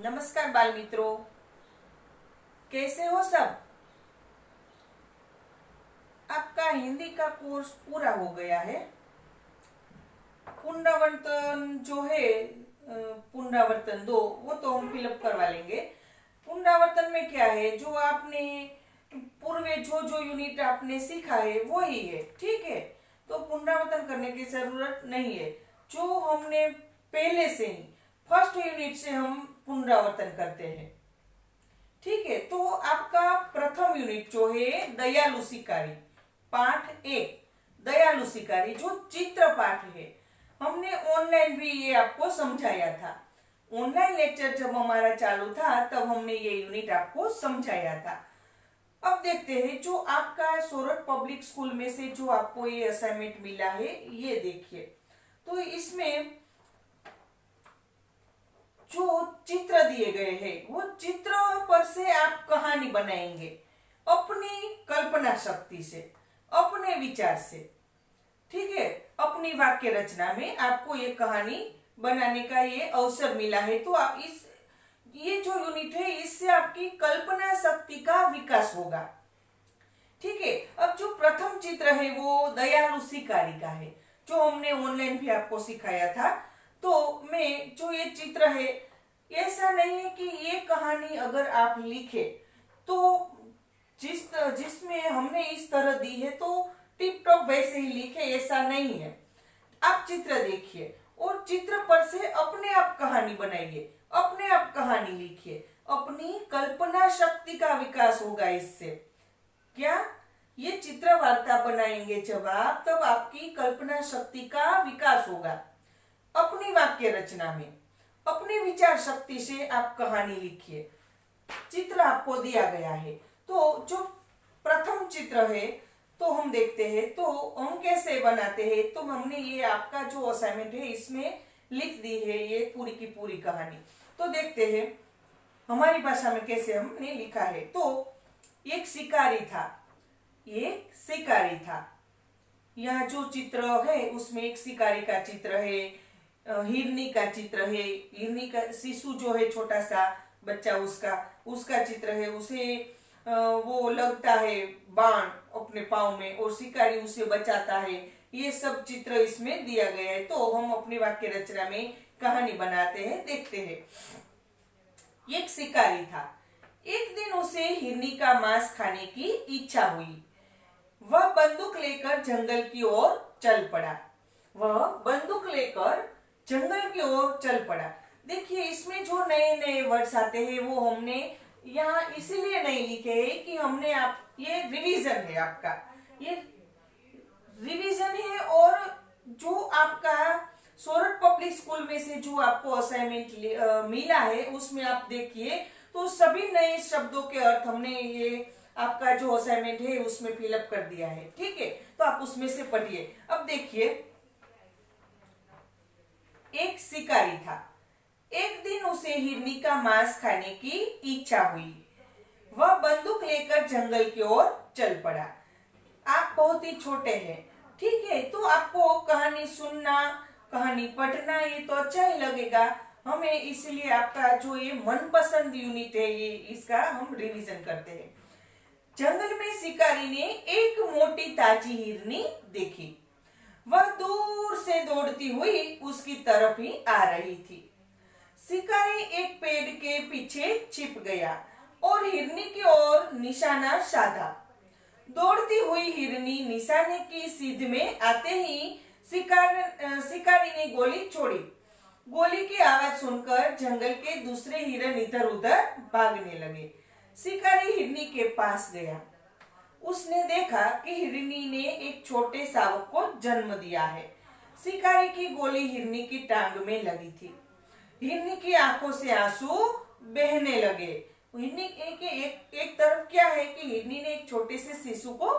नमस्कार बाल मित्रों, कैसे हो सब। आपका हिंदी का कोर्स पूरा हो गया है। पुनरावर्तन जो है पुनरावर्तन 2 वो तो हम फिलअप करवा लेंगे। पुनरावर्तन में क्या है, जो आपने पूर्व जो जो यूनिट आपने सीखा है वही है, ठीक है। तो पुनरावर्तन करने की जरूरत नहीं है। जो हमने पहले से ही फर्स्ट यूनिट से हम पुनरावर्तन करते हैं, ठीक है। तो आपका प्रथम यूनिट जो है दयालु शिकारी, पाठ 1 दयालु शिकारी जो चित्र पाठ है, हमने ऑनलाइन भी ये आपको समझाया था। ऑनलाइन लेक्चर जब हमारा चालू था तब हमने ये यूनिट आपको समझाया था। अब देखते हैं जो आपका सोरठ पब्लिक स्कूल में से जो आपको ये असाइनमेंट मिला है, ये देखिए। तो इसमें जो चित्र दिए गए हैं वो चित्रों पर से आप कहानी बनाएंगे अपनी कल्पना शक्ति से, अपने विचार से, ठीक है। अपनी वाक्य रचना में आपको ये कहानी बनाने का ये अवसर मिला है। तो आप ये जो यूनिट है इससे आपकी कल्पना शक्ति का विकास होगा, ठीक है। अब जो प्रथम चित्र है वो दयालु शिकारी का है, जो हमने ऑनलाइन भी आपको सिखाया था। तो मैं जो ये चित्र है, ऐसा नहीं है कि ये कहानी अगर आप लिखे तो जिसमें हमने इस तरह दी है तो टिप टॉप वैसे ही लिखे, ऐसा नहीं है। आप चित्र देखिए और चित्र पर से अपने आप कहानी बनाइए, अपने आप कहानी लिखिए, अपनी कल्पना शक्ति का विकास होगा इससे। क्या ये चित्र वार्ता बनाएंगे जब आप, तब आपकी कल्पना शक्ति का विकास होगा। अपनी वाक्य रचना में अपनी विचार शक्ति से आप कहानी लिखिए। चित्र आपको दिया गया है, तो जो प्रथम चित्र है तो हम देखते हैं तो हम कैसे बनाते हैं। तो हमने ये आपका जो असाइनमेंट है इसमें लिख दी है ये पूरी की पूरी कहानी। तो देखते हैं हमारी भाषा में कैसे हमने लिखा है। तो एक शिकारी था, एक शिकारी था। यहाँ जो चित्र है उसमें एक शिकारी का चित्र है, हिरनी का चित्र है, हिरनी का शिशु जो है छोटा सा बच्चा, उसका चित्र है। उसे वो लगता है बाण अपने पाँव में और शिकारी उसे बचाता है। ये सब चित्र इसमें दिया गया है। तो हम अपनी वाक्य रचना में कहानी बनाते हैं, देखते हैं। एक शिकारी था, एक दिन उसे हिरनी का मांस खाने की इच्छा हुई। वह बंदूक लेकर जंगल की ओर चल पड़ा। वह बंदूक लेकर जंगल की ओर चल पड़ा। देखिए इसमें जो नए नए वर्ड्स आते हैं वो हमने यहाँ इसीलिए नहीं लिखे हैं कि हमने आप ये रिवीजन है, आपका ये रिवीजन है। और जो आपका सोरठ पब्लिक स्कूल में से जो आपको असाइनमेंट मिला है उसमें आप देखिए तो सभी नए शब्दों के अर्थ हमने ये आपका जो असाइनमेंट है उसमें फिलअप कर दिया है, ठीक है। तो आप उसमें से पढ़िए। अब देखिए, एक शिकारी था, एक दिन उसे हिरनी का मांस खाने की इच्छा हुई। वह बंदूक लेकर जंगल की ओर चल पड़ा। आप बहुत ही छोटे हैं, ठीक है। तो आपको कहानी सुनना, कहानी पढ़ना ये तो अच्छा ही लगेगा हमें, इसलिए आपका जो ये मनपसंद यूनिट है ये इसका हम रिवीजन करते हैं। जंगल में शिकारी ने एक मोटी ताजी हिरनी देखी। वह दूर से दौड़ती हुई उसकी तरफ ही आ रही थी। शिकारी एक पेड़ के पीछे छिप गया और हिरनी की ओर निशाना साधा। दौड़ती हुई हिरनी निशाने की सीध में आते ही शिकारी ने गोली छोड़ी। गोली की आवाज सुनकर जंगल के दूसरे हिरन इधर उधर भागने लगे। शिकारी हिरनी के पास गया। उसने देखा कि हिरनी ने एक छोटे शावक को जन्म दिया है। शिकारी की गोली हिरनी की टांग में लगी थी। हिरनी की आंखों से आंसू बहने लगे। हिरनी के एक तरफ क्या है कि हिरनी ने एक छोटे से शिशु को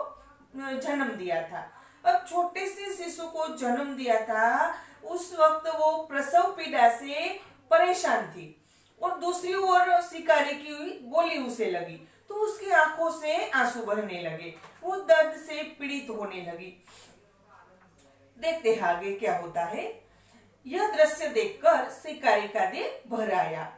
जन्म दिया था। अब छोटे से शिशु को जन्म दिया था, उस वक्त वो प्रसव पीड़ा से परेशान थी और दूसरी ओर शिकारी की गोली उसे लगी तो उसकी आंखों से आंसू बहने लगे, वो दर्द से पीड़ित होने लगी। देखते हैं आगे क्या होता है। यह दृश्य देखकर शिकारी का दिल भर आया।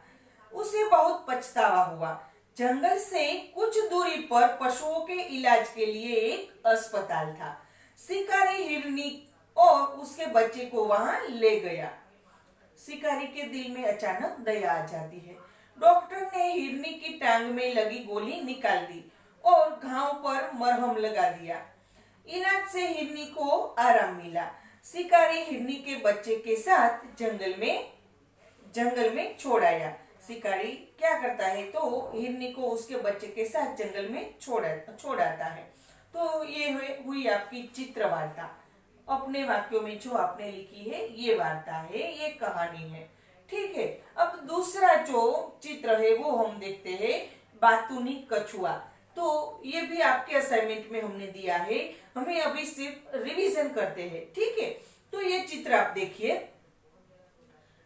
उसे बहुत पछतावा हुआ। जंगल से कुछ दूरी पर पशुओं के इलाज के लिए एक अस्पताल था। शिकारी हिरनी और उसके बच्चे को वहां ले गया। शिकारी के दिल में अचानक दया आ जाती है। डॉक्टर ने हिरनी की टांग में लगी गोली निकाल दी और घाव पर मरहम लगा दिया। इलाज से हिरनी को आराम मिला। शिकारी हिरनी के बच्चे के साथ जंगल में छोड़ आया। शिकारी क्या करता है तो हिरनी को उसके बच्चे के साथ जंगल में छोड़ आता है। तो ये हुई आपकी चित्र वार्ता। अपने वाक्यों में जो आपने लिखी है ये वार्ता है, ये कहानी है। ठीक है, अब दूसरा जो चित्र है वो हम देखते हैं, बातूनी कछुआ। तो ये भी आपके असाइनमेंट में हमने दिया है, हमें अभी सिर्फ रिवीजन करते हैं। ठीक है, तो ये चित्र आप देखिए,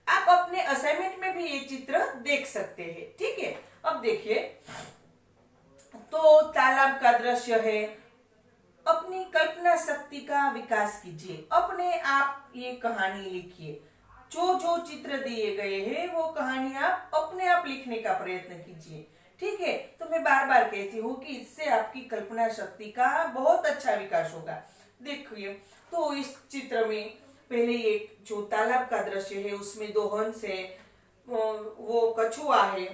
आप अपने असाइनमेंट में भी ये चित्र देख सकते हैं। ठीक है, अब देखिए, तो तालाब का दृश्य है। अपनी कल्पना शक्ति का विकास कीजिए, अपने आप ये कहानी लिखिए। जो जो चित्र दिए गए हैं वो कहानी आप अपने आप लिखने का प्रयत्न कीजिए। ठीक है, तो मैं बार बार कहती हूँ कि इससे आपकी कल्पना शक्ति का बहुत अच्छा विकास होगा। देखिए, तो इस चित्र में पहले एक जो तालाब का दृश्य है उसमें दो हंस है, वो कछुआ है।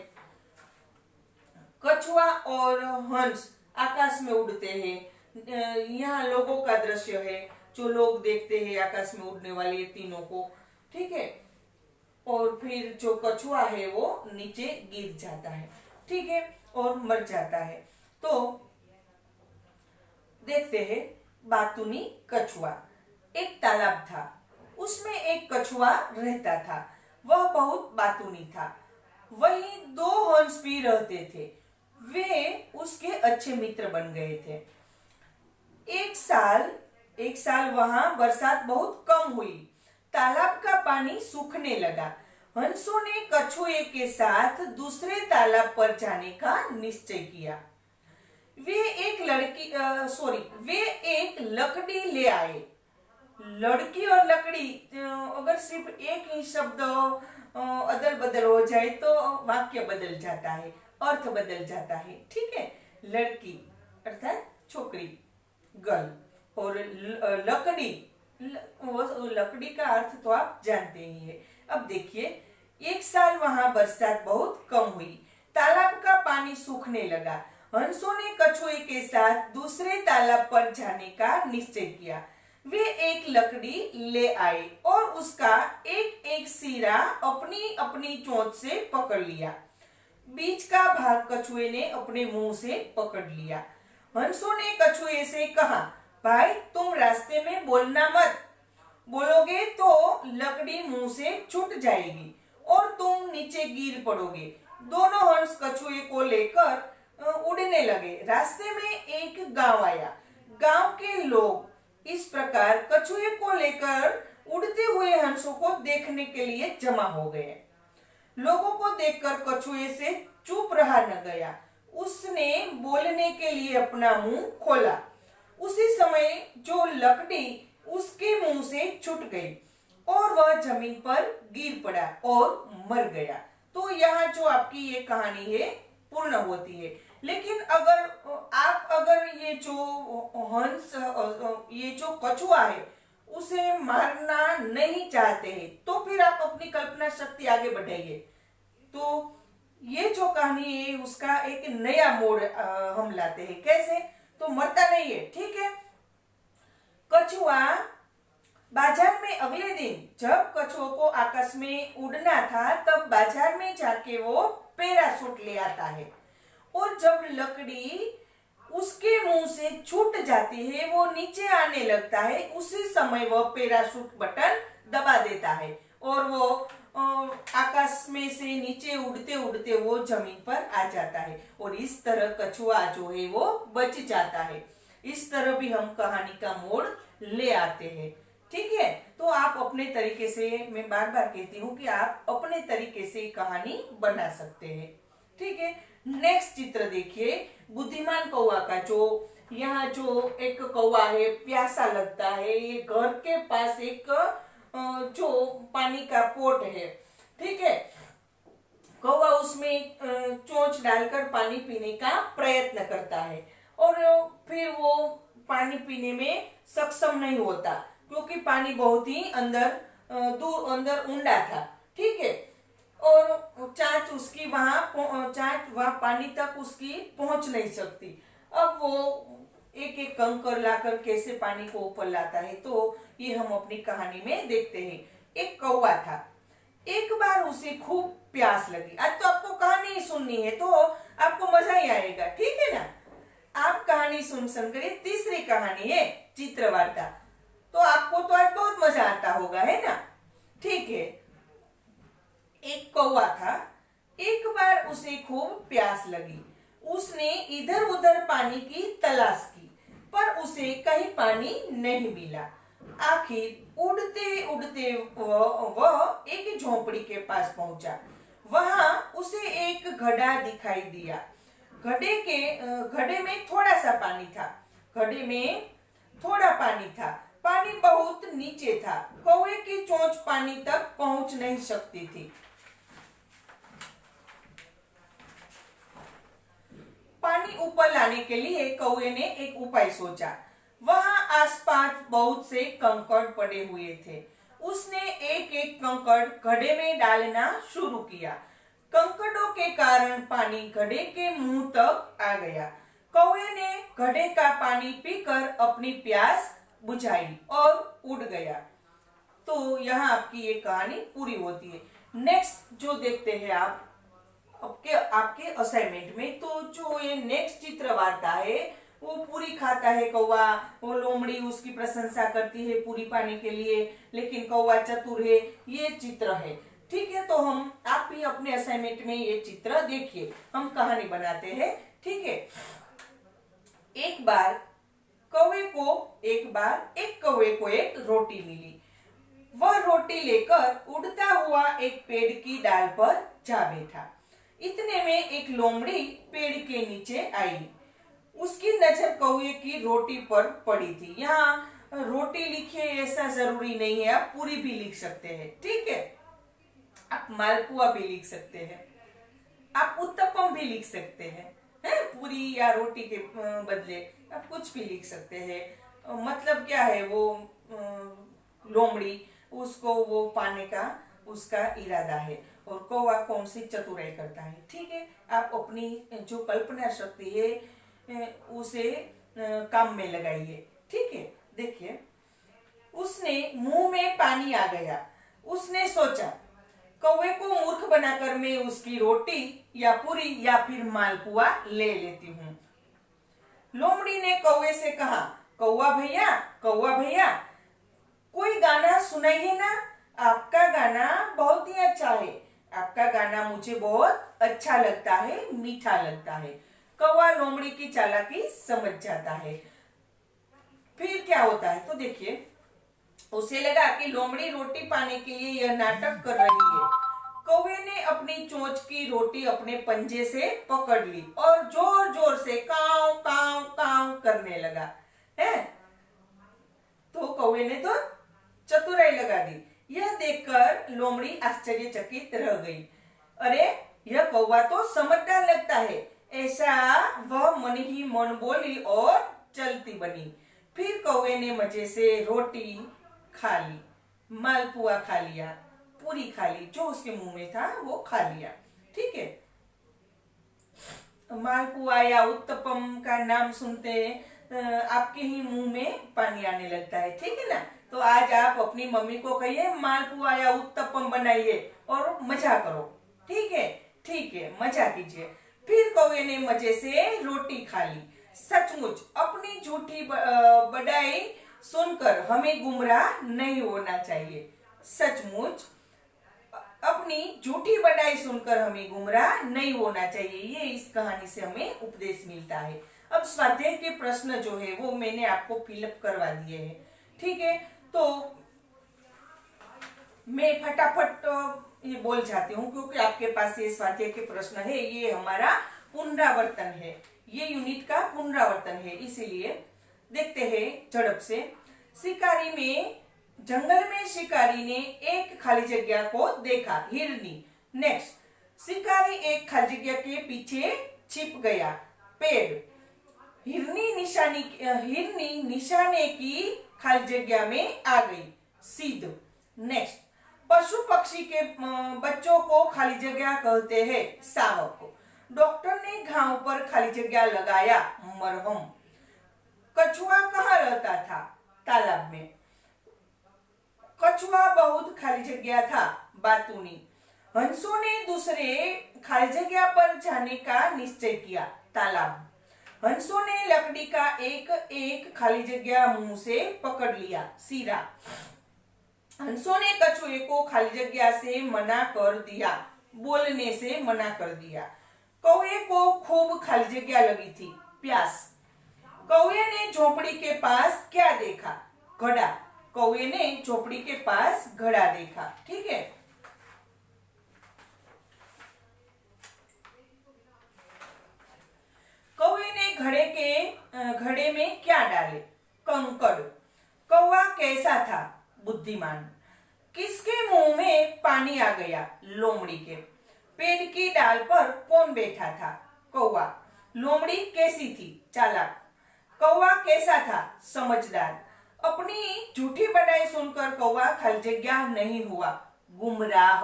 कछुआ और हंस आकाश में उड़ते हैं। यहाँ लोगों का दृश्य है, जो लोग देखते हैं आकाश में उड़ने वाले तीनों को। ठीक है, और फिर जो कछुआ है वो नीचे गिर जाता है। ठीक है, और मर जाता है। तो देखते हैं, बातूनी कछुआ। एक तालाब था, उसमें एक कछुआ रहता था। वह बहुत बातूनी था। वहीं दो हंस भी रहते थे। वे उसके अच्छे मित्र बन गए थे। एक साल वहां बरसात बहुत कम हुई। तालाब का पानी सूखने लगा। हंसों ने कछुए के साथ दूसरे तालाब पर जाने का निश्चय किया। वे एक लकड़ी ले आए। लड़की और लकड़ी, अगर सिर्फ एक ही शब्द अदल बदल हो जाए तो वाक्य बदल जाता है, अर्थ बदल जाता है। ठीक है, लड़की अर्थात छोकरी, गर्ल, और लकड़ी, लकड़ी का अर्थ तो आप जानते ही है। अब देखिए, एक साल वहां बरसात बहुत कम हुई। तालाब का पानी सूखने लगा। हंसों ने कछुए के साथ दूसरे तालाब पर जाने का निश्चय किया। वे एक लकड़ी ले आए और उसका एक एक सिरा अपनी अपनी चोंच से पकड़ लिया। बीच का भाग कछुए ने अपने मुंह से पकड़ लिया। हंसों ने कछुए से कहा, भाई तुम रास्ते में बोलना मत। बोलोगे तो लकड़ी मुंह से छूट जाएगी और तुम नीचे गिर पड़ोगे। दोनों हंस कछुए को लेकर उड़ने लगे। रास्ते में एक गांव आया। गांव के लोग इस प्रकार कछुए को लेकर उड़ते हुए हंसों को देखने के लिए जमा हो गए। लोगों को देखकर कछुए से चुप रहा न गया। उसने बोलने के लिए अपना मुंह खोला। उसी समय जो लकड़ी उसके मुंह से छूट गई और वह जमीन पर गिर पड़ा और मर गया। तो यहाँ जो आपकी ये कहानी है पूर्ण होती है। लेकिन अगर ये जो कछुआ है उसे मारना नहीं चाहते हैं तो फिर आप अपनी कल्पना शक्ति आगे बढ़ाइए। तो ये जो कहानी है उसका एक नया मोड़ हम लाते हैं। कैसे? तो मरता नहीं है। ठीक है, कछुआ बाजार में अगले दिन जब कछुओं को आकाश में उड़ना था तब बाजार में जाके वो पैराशूट ले आता है और जब लकड़ी उसके मुंह से छूट जाती है वो नीचे आने लगता है। उसी समय वह पैराशूट बटन दबा देता है और वो आकाश में से नीचे उड़ते उड़ते वो जमीन पर आ जाता है और इस तरह कछुआ जो है वो बच जाता है। इस तरह भी हम कहानी का मोड़ ले आते हैं। ठीक है, तो आप अपने तरीके से, मैं बार बार कहती हूँ कि आप अपने तरीके से कहानी बना सकते हैं। ठीक है, नेक्स्ट चित्र देखिए, बुद्धिमान कौवा का। जो यहाँ जो एक कौवा है, प्यासा लगता है, ये घर के पास एक जो पानी का पोट है। ठीक है, कौवा उसमें चोंच डालकर पानी पीने का प्रयत्न करता है और फिर वो पानी पीने में सक्षम नहीं होता क्योंकि पानी बहुत ही अंदर दूर अंदर ऊंडा था। ठीक है, और चांच उसकी वहां पानी तक उसकी पहुंच नहीं सकती। अब वो एक एक कंकर लाकर कैसे पानी को ऊपर लाता है, तो ये हम अपनी कहानी में देखते हैं। एक कौवा था, एक बार उसे खूब प्यास लगी। आज तो आपको कहानी ही सुननी है तो आपको मजा ही आएगा, ठीक है ना। आप कहानी सुनकर, ये तीसरी कहानी है चित्रवार्ता, तो आपको तो आज बहुत मजा आता होगा, है ना। ठीक है, एक कौवा था, एक बार उसे खूब प्यास लगी। उसने इधर उधर पानी की तलाश की पर उसे कहीं पानी नहीं मिला। आखिर उड़ते उड़ते वह एक झोंपड़ी के पास पहुंचा। वहां उसे एक घड़ा दिखाई दिया। घड़े में थोड़ा सा पानी था। घड़े में थोड़ा पानी था। पानी बहुत नीचे था। कौवे की चोंच पानी तक पहुंच नहीं सकती थी। पानी ऊपर लाने के लिए कौवे ने एक उपाय सोचा। वहां आसपास बहुत से कंकड़ पड़े हुए थे। उसने एक एक कंकड़ घड़े में डालना शुरू किया। कंकड़ों के कारण पानी घड़े के मुंह तक आ गया। कौवे ने घड़े का पानी पीकर अपनी प्यास बुझाई और उड़ गया। तो यहाँ आपकी ये कहानी पूरी होती है। नेक्स्ट जो देखते हैं आप आपके असाइनमेंट में, तो जो ये नेक्स्ट चित्र वार्ता है वो पूरी खाता है कौवा। वो लोमड़ी उसकी प्रशंसा करती है पूरी पाने के लिए, लेकिन कौवा चतुर है। ये चित्र है, ठीक है। तो आप भी अपने असाइनमेंट में ये चित्र देखिए। हम कहानी बनाते हैं, ठीक है। एक कौवे को एक रोटी मिली। वह रोटी लेकर उड़ता हुआ एक पेड़ की डाल पर जा बैठा। इतने में एक लोमड़ी पेड़ के नीचे आई। उसकी नजर कौवे की रोटी पर पड़ी थी। यहाँ रोटी लिखिए ऐसा जरूरी नहीं है, आप पूरी भी लिख सकते हैं, ठीक है। आप मालपुआ भी लिख सकते हैं, आप उत्तपम भी लिख सकते हैं, पूरी या रोटी के बदले आप कुछ भी लिख सकते हैं। मतलब क्या है, वो लोमड़ी उसको वो पाने का उसका इरादा है और कौवा कौन सी चतुराई करता है, ठीक है। आप अपनी जो कल्पना शक्ति है उसे काम में लगाइए, ठीक है। देखिए, उसने मुंह में पानी आ गया। उसने सोचा, कौवे को मूर्ख बनाकर मैं उसकी रोटी या पूरी या फिर मालपुआ ले लेती हूँ। लोमड़ी ने कौवे से कहा, कौवा भैया कोई गाना सुनाइए ना। आपका गाना बहुत ही अच्छा है। आपका गाना मुझे बहुत अच्छा लगता है, मीठा लगता है। कौवा लोमड़ी की चालाकी समझ जाता है। फिर क्या होता है, तो देखिए, उसे लगा कि लोमड़ी रोटी पाने के लिए यह नाटक कर रही है। कौवे ने अपनी चोंच की रोटी अपने पंजे से पकड़ ली और जोर जोर से काव काव काव करने लगा, है। तो कौवे ने तो चतुराई लगा दी। यह देखकर लोमड़ी आश्चर्यचकित रह गई। अरे, यह कौवा तो समझदार लगता है, ऐसा वह मन ही मन बोली और चलती बनी। फिर कौवे ने मजे से रोटी खा ली, मालपुआ खा लिया, पूरी खा ली, जो उसके मुंह में था वो खा लिया, ठीक है। मालपुआ या उत्तपम का नाम सुनते आपके ही मुंह में पानी आने लगता है, ठीक है ना। तो आज आप अपनी मम्मी को कहिए मालपुआ या उत्तपम बनाइए और मजा करो, ठीक है, मजा कीजिए। फिर कौवे ने मजे से रोटी खा ली। सचमुच अपनी झूठी बड़ाई सुनकर हमें गुमराह नहीं होना चाहिए। सचमुच अपनी झूठी बड़ाई सुनकर हमें गुमराह नहीं होना चाहिए। ये इस कहानी से हमें उपदेश मिलता है। अब स्वाध्याय के प्रश्न जो है वो मैंने आपको फिलअप करवा दिए हैं, ठीक है। तो मैं फटाफट ये बोल जाती हूँ क्योंकि आपके पास ये स्वाध्याय के प्रश्न है। ये हमारा पुनरावर्तन है, ये यूनिट का पुनरावर्तन है, इसीलिए देखते हैं झड़प से। जंगल में शिकारी ने एक खाली जगह को देखा। हिरनी। नेक्स्ट, शिकारी एक खाली जगह के पीछे छिप गया। पेड़। हिरनी निशाने की खाली जगह में आ गई। सीध। नेक्स्ट। पशु पक्षी के बच्चों को खाली जगह कहते हैं। शावक। डॉक्टर ने घाव पर खाली जगह लगाया। मरहम। कछुआ कहाँ रहता था? तालाब में। कछुआ बहुत खाली जगह था। बातूनी। हंसों ने दूसरे खाली जगह पर जाने का निश्चय किया। तालाब। हंसों ने लकड़ी का एक एक खाली जगह मुंह से पकड़ लिया। सीरा। हंसों ने कछुए को खाली जगह से मना कर दिया। बोलने से मना कर दिया। कौवे को खूब खाली जगह लगी थी। प्यास। कौवे ने झोपड़ी के पास क्या देखा? घड़ा। कौवे ने झोपड़ी के पास घड़ा देखा। ठीक है। कौवे ने घड़े में क्या डाले? कंकड़। कौवा कैसा था? बुद्धिमान। किसके मुंह में पानी आ गया? लोमड़ी के। पेड़ की डाल पर कौन बैठा था? कौवा। लोमड़ी कैसी थी? चालाक। कौवा कैसा था? समझदार। अपनी झूठी बड़ाई सुनकर कौवा खाली जगह नहीं हुआ, गुमराह।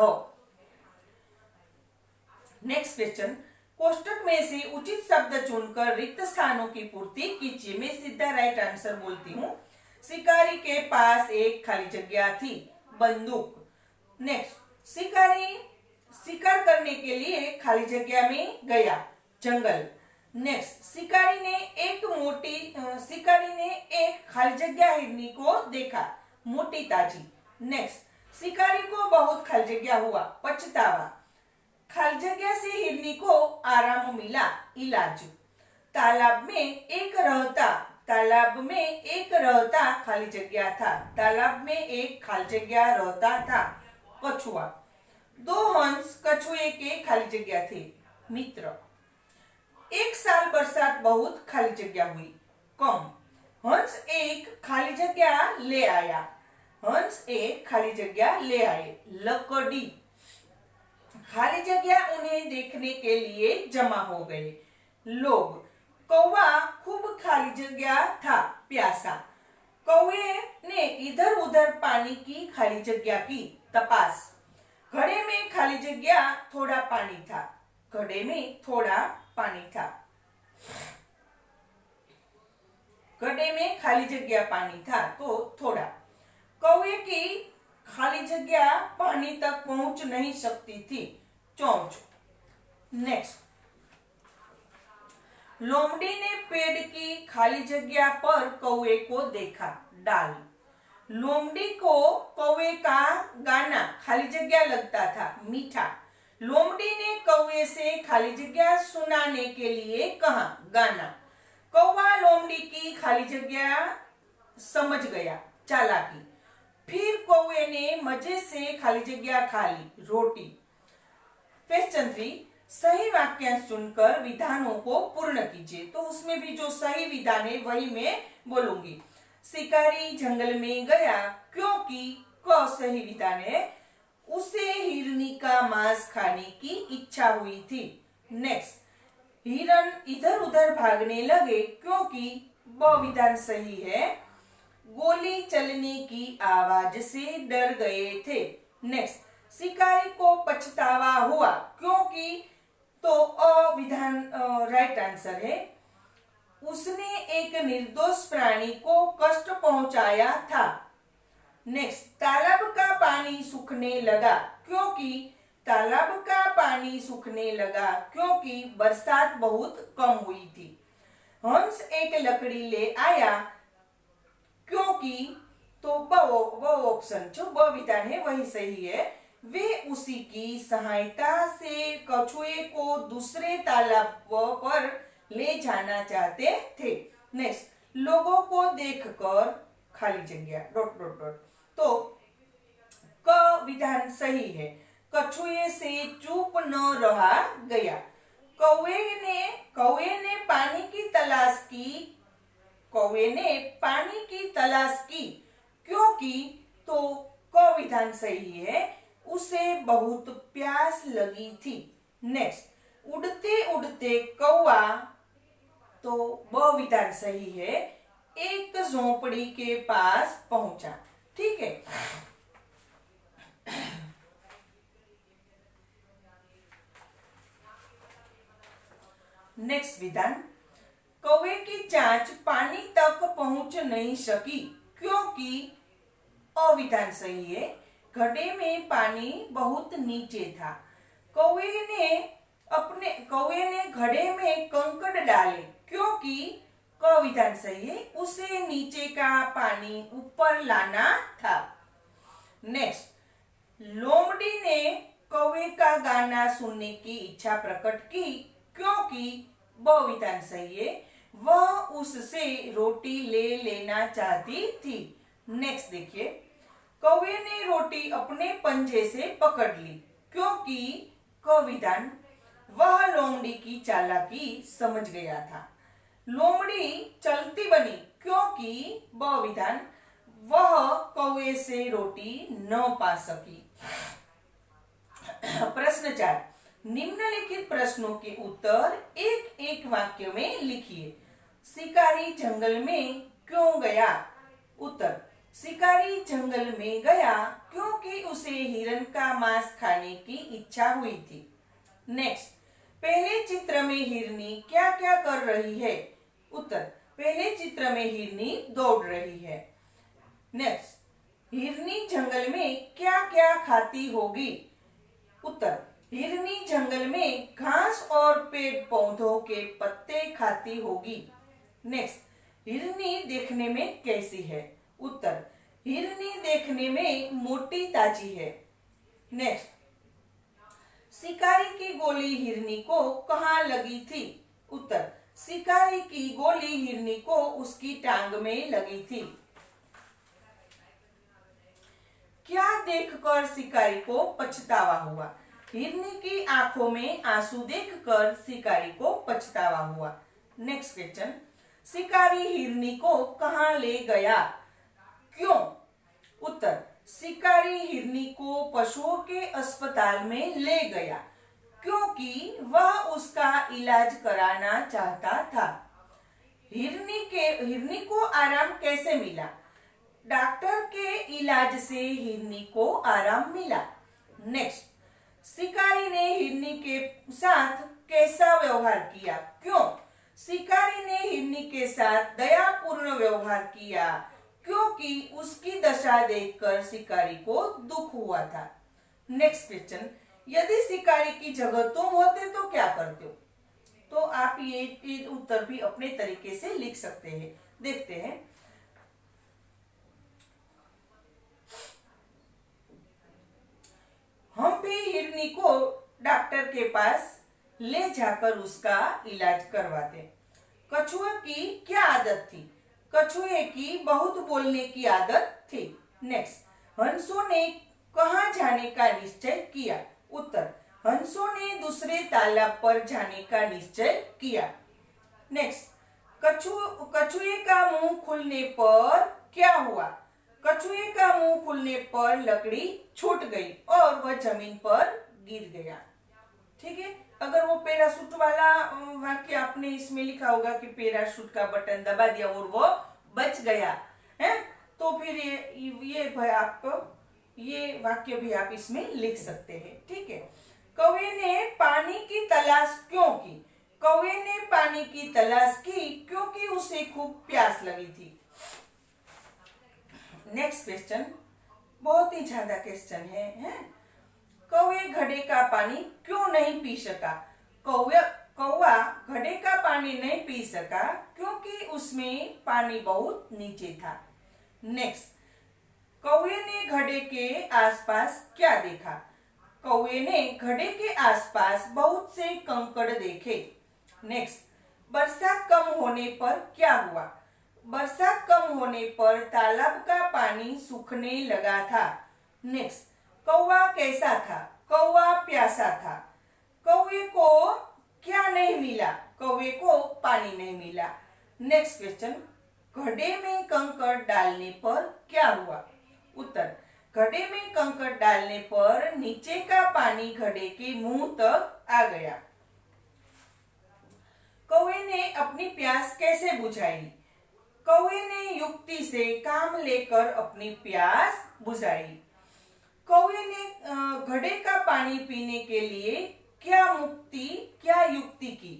Next question. कोष्टक में से उचित शब्द चुनकर रिक्त स्थानों की पूर्ति कीजिए। मैं सीधा राइट आंसर बोलती हूँ। शिकारी के पास एक खाली जगह थी। बंदूक। नेक्स्ट। शिकारी शिकार करने के लिए खाली जगह में गया। जंगल। नेक्स्ट। शिकारी ने एक खाली जगह हिरनी को देखा। मोटी ताजी। नेक्स्ट। शिकारी को बहुत खाली जगह हुआ। पछतावा। खाली जगह से हिरनी को आराम मिला। इलाज। तालाब में एक रहता खाली जगह था। तालाब में एक खाली जगह रहता था। कछुआ। दो हंस कछुए के खाली जगह थे। मित्र। एक साल बरसात बहुत खाली जगह हुई। कम। हंस एक खाली जगह ले आया। लकड़ी। खाली जगह उन्हें देखने के लिए जमा हो गए। लोग। कौवा खूब खाली जगह था। प्यासा। कौवे ने इधर उधर पानी की खाली जगह की तपास। घड़े में खाली जगह थोड़ा पानी था। तो थोड़ा। कौवे की खाली जगह पानी तक पहुंच नहीं सकती थी। चोंच। नेक्स्ट। लोमड़ी ने पेड़ की खाली जगह पर कौवे को देखा। डाल। लोमड़ी को कौवे का गाना खाली जगह लगता था। मीठा। लोमड़ी ने कौवे से खाली जगह सुनाने के लिए कहा। गाना। कौवा लोमड़ी की खाली जगह समझ गया। चालाकी। फिर कौवे ने मजे से खाली जगह खा ली। रोटी। क्वेश्चन 3। सही वाक्यांश चुनकर विधानों को पूर्ण कीजिए। तो उसमें भी जो सही विधान है वही मैं बोलूंगी। शिकारी जंगल में गया क्योंकि क सही विधान है, उसे हिरनी का मांस खाने की इच्छा हुई थी। नेक्स्ट। हिरन इधर उधर भागने लगे क्योंकि ब विधान सही है, गोली चलने की आवाज से डर गए थे। नेक्स्ट। शिकारी को पछतावा हुआ क्योंकि, तो अ विधान राइट आंसर है, उसने एक निर्दोष प्राणी को कष्ट पहुंचाया था। नेक्स्ट। तालाब का पानी सूखने लगा क्योंकि बरसात बहुत कम हुई थी। हंस एक लकड़ी ले आया क्योंकि, तो वो ऑप्शन जो ब विधान है वही सही है, वे उसी की सहायता से कछुए को दूसरे तालाब पर ले जाना चाहते थे। नेक्स्ट। लोगों को देखकर खाली जगह ... तो क विधान सही है, कछुए से चुप न रहा गया। कौवे ने पानी की तलाश की क्योंकि, तो क विधान सही है, उसे बहुत प्यास लगी थी। नेक्स्ट, उड़ते उड़ते कौआ, तो ब विधान सही है, एक झोपड़ी के पास पहुंचा। ठीक है। नेक्स्ट विधान, कौवे की चांच पानी तक पहुंच नहीं सकी क्योंकि, अविधान सही है, घड़े में पानी बहुत नीचे था। कौवे ने घड़े में कंकड़ डाले क्योंकि, क विधान सही है, उसे नीचे का पानी ऊपर लाना था। नेक्स्ट, लोमड़ी ने कौवे का गाना सुनने की इच्छा प्रकट की क्योंकि, ब विधान सही है, वह उससे रोटी ले लेना चाहती थी। नेक्स्ट देखिए, कौवे ने रोटी अपने पंजे से पकड़ ली क्योंकि, क विधान, वह लोमड़ी की चालाकी समझ गया था। लोमड़ी चलती बनी क्योंकि, ब विधान, वह कौवे से रोटी न पा सकी। प्रश्न 4, निम्नलिखित प्रश्नों के उत्तर एक एक वाक्य में लिखिए। शिकारी जंगल में क्यों गया? उत्तर, शिकारी जंगल में गया क्योंकि उसे हिरन का मांस खाने की इच्छा हुई थी। नेक्स्ट, पहले चित्र में हिरनी क्या क्या कर रही है? उत्तर, पहले चित्र में हिरनी दौड़ रही है। नेक्स्ट, हिरनी जंगल में क्या क्या खाती होगी? उत्तर, हिरनी जंगल में घास और पेड़ पौधों के पत्ते खाती होगी। नेक्स्ट, हिरनी देखने में कैसी है? उत्तर, हिरनी देखने में मोटी ताजी है। नेक्स्ट, शिकारी की गोली हिरनी को कहाँ लगी थी? उत्तर, शिकारी की गोली हिरनी को उसकी टांग में लगी थी। क्या देखकर शिकारी को पछतावा हुआ? हिरनी की आंखों में आंसू देखकर शिकारी को पछतावा हुआ। नेक्स्ट क्वेश्चन, शिकारी हिरनी को कहाँ ले गया? क्यों? उत्तर, शिकारी हिरनी को पशुओं के अस्पताल में ले गया क्योंकि वह उसका इलाज कराना चाहता था। हिरनी को आराम कैसे मिला? डॉक्टर के इलाज से हिरनी को आराम मिला। नेक्स्ट, शिकारी ने हिरनी के साथ कैसा व्यवहार किया? क्यों? शिकारी ने हिरनी के साथ दयापूर्ण व्यवहार किया क्योंकि उसकी दशा देखकर शिकारी को दुख हुआ था। नेक्स्ट क्वेश्चन, यदि शिकारी की जगह तुम होते तो क्या करते हो? तो आप ये उत्तर भी अपने तरीके से लिख सकते हैं। देखते हैं। हम भी हिरनी को डॉक्टर के पास ले जाकर उसका इलाज करवाते। कछुए की क्या आदत थी? कछुए की बहुत बोलने की आदत थी। नेक्स्ट, हंसों ने कहाँ जाने का निश्चय किया? उत्तर, हंसों ने दूसरे तालाब पर जाने का निश्चय किया। नेक्स्ट, कछुए का मुंह खुलने पर क्या हुआ? कछुए का मुंह खुलने पर लकड़ी छूट गई और वह जमीन पर गिर गया। ठीक है। अगर वो पैराशूट वाला वाक्य आपने इसमें लिखा होगा कि पैराशूट का बटन दबा दिया और वो बच गया है, तो फिर ये वाक्य भी आप इसमें लिख सकते हैं। ठीक है। कौवे ने पानी की तलाश क्यों की? कौवे ने पानी की तलाश की क्योंकि उसे खूब प्यास लगी थी। नेक्स्ट क्वेश्चन, बहुत ही ज्यादा क्वेश्चन है? कौवे घड़े का पानी क्यों नहीं पी सका? कौवा घड़े का पानी नहीं पी सका क्योंकि उसमें पानी बहुत नीचे था। नेक्स्ट, कौवे ने घड़े के आसपास क्या देखा? कौवे ने घड़े के आसपास बहुत से कंकड़ देखे। नेक्स्ट, बरसात कम होने पर क्या हुआ? बरसात कम होने पर तालाब का पानी सूखने लगा था। नेक्स्ट, कौवा कैसा था? कौवा प्यासा था। कौवे को क्या नहीं मिला? कौवे को पानी नहीं मिला। नेक्स्ट क्वेश्चन, घड़े में कंकड़ डालने पर क्या हुआ? उत्तर, घड़े में कंकड़ डालने पर नीचे का पानी घड़े के मुंह तक आ गया। कौवे ने अपनी प्यास कैसे बुझाई? कौवे ने युक्ति से काम लेकर अपनी प्यास बुझाई। कौवे ने घड़े का पानी पीने के लिए क्या युक्ति की?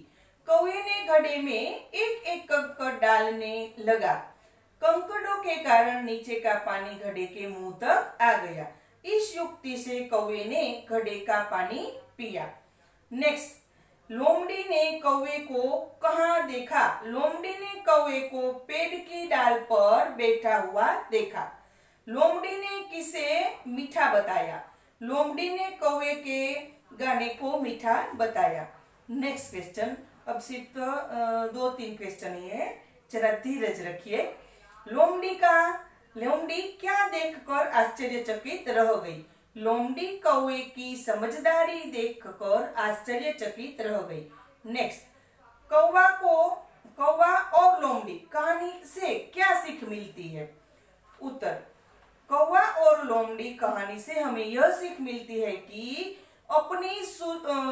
कौवे ने घड़े में एक एक कंकड़ डालने लगा। कंकड़ों के कारण नीचे का पानी घड़े के मुंह तक आ गया। इस युक्ति से कौवे ने घड़े का पानी पिया। नेक्स्ट, लोमड़ी ने कौवे को कहाँ देखा? लोमड़ी ने कौवे को पेड़ की डाल पर बैठा हुआ देखा। लोमड़ी ने किसे मीठा बताया? लोमड़ी ने कौवे के गाने को मीठा बताया। नेक्स्ट क्वेश्चन, अब सिर्फ 2-3 क्वेश्चन ही है, जरा धीरज रखिए। लोमड़ी क्या देखकर आश्चर्यचकित रह गई? लोमड़ी कौवे की समझदारी देखकर आश्चर्यचकित रह गई। नेक्स्ट, कौवा और लोमड़ी कहानी से क्या सीख मिलती है? उत्तर, कौवा और लोमड़ी कहानी से हमें यह सीख मिलती है कि अपनी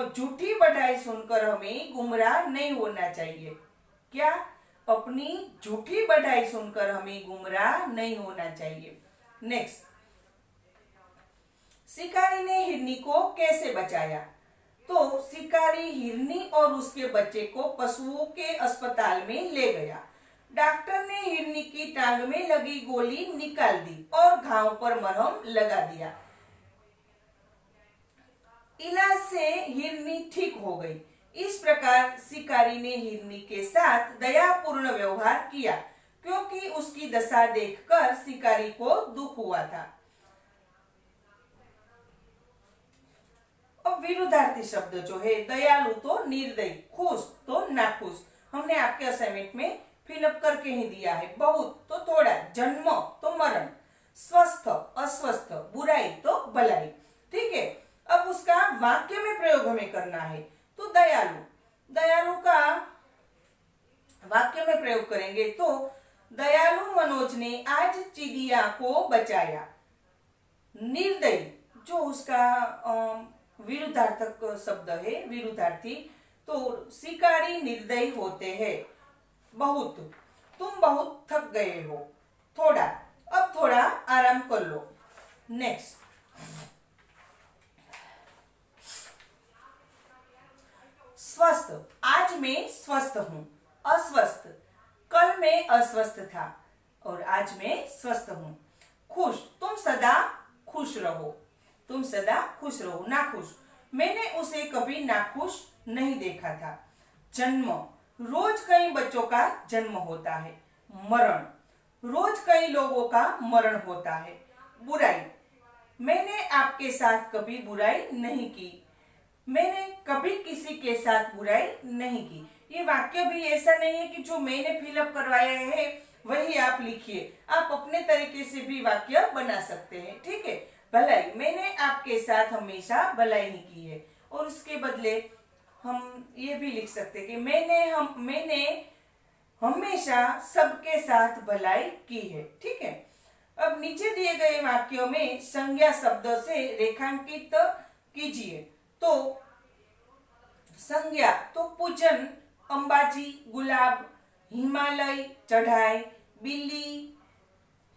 झूठी बढ़ाई सुनकर हमें गुमराह नहीं होना चाहिए। क्या? अपनी झूठी बढ़ाई सुनकर हमें गुमराह नहीं होना चाहिए। नेक्स्ट, शिकारी ने हिरनी को कैसे बचाया? तो शिकारी हिरनी और उसके बच्चे को पशुओं के अस्पताल में ले गया। डॉक्टर ने हिरनी की टांग में लगी गोली निकाल दी और घाव पर मरहम लगा दिया। इलाज से हिरनी ठीक हो गई। इस प्रकार शिकारी ने हिरनी के साथ दयापूर्ण व्यवहार किया, क्योंकि उसकी दशा देखकर शिकारी को दुख हुआ था। अब विरुद्धार्थी शब्द जो है, दयालु तो निर्दयी, खुश तो नाखुश, हमने आपके असाइनमेंट में फिलअप करके ही दिया है। बहुत तो थोड़ा, जन्म तो मरण, स्वस्थ अस्वस्थ, बुराई तो भलाई। ठीक है, अब उसका वाक्य में प्रयोग हमें करना है। तो दयालु का वाक्य में प्रयोग करेंगे तो दयालु मनोज ने आज चिड़िया को बचाया। निर्दयी जो उसका विरुद्धार्थक शब्द है, विरुद्धार्थी, तो शिकारी निर्दयी होते हैं। बहुत, तुम बहुत थक गए हो। थोड़ा, अब थोड़ा आराम कर लो। नेक्स्ट, स्वस्थ, आज मैं स्वस्थ हूँ। अस्वस्थ, कल मैं अस्वस्थ था और आज मैं स्वस्थ हूँ। खुश, तुम सदा खुश रहो। तुम सदा खुश रहो। नाखुश, मैंने उसे कभी नाखुश नहीं देखा था। जन्म, रोज कई बच्चों का जन्म होता है। मरण, रोज कई लोगों का मरण होता है। बुराई, मैंने आपके साथ कभी बुराई नहीं की। मैंने कभी किसी के साथ बुराई नहीं की। ये वाक्य भी ऐसा नहीं है कि जो मैंने फिलअप करवाया है वही आप लिखिए, आप अपने तरीके से भी वाक्य बना सकते हैं। ठीक है, भलाई, मैंने आपके साथ हमेशा भलाई ही की है। और उसके बदले हम ये भी लिख सकते हैं कि मैंने हमेशा सबके साथ भलाई की है। ठीक है, अब नीचे दिए गए वाक्यों में संज्ञा शब्द से रेखांकित कीजिए। तो संज्ञा तो पूजन, अंबाजी, गुलाब, हिमालय, चढ़ाई, बिल्ली,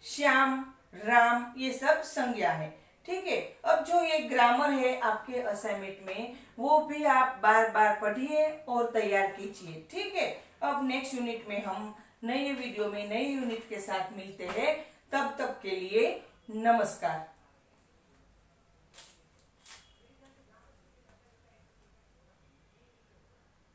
श्याम, राम, ये सब संज्ञा है। ठीक है, अब जो ये ग्रामर है आपके असाइनमेंट में, वो भी आप बार बार पढ़िए और तैयार कीजिए। ठीक है, अब नेक्स्ट यूनिट में हम नए वीडियो में नए यूनिट के साथ मिलते हैं। तब तक के लिए नमस्कार।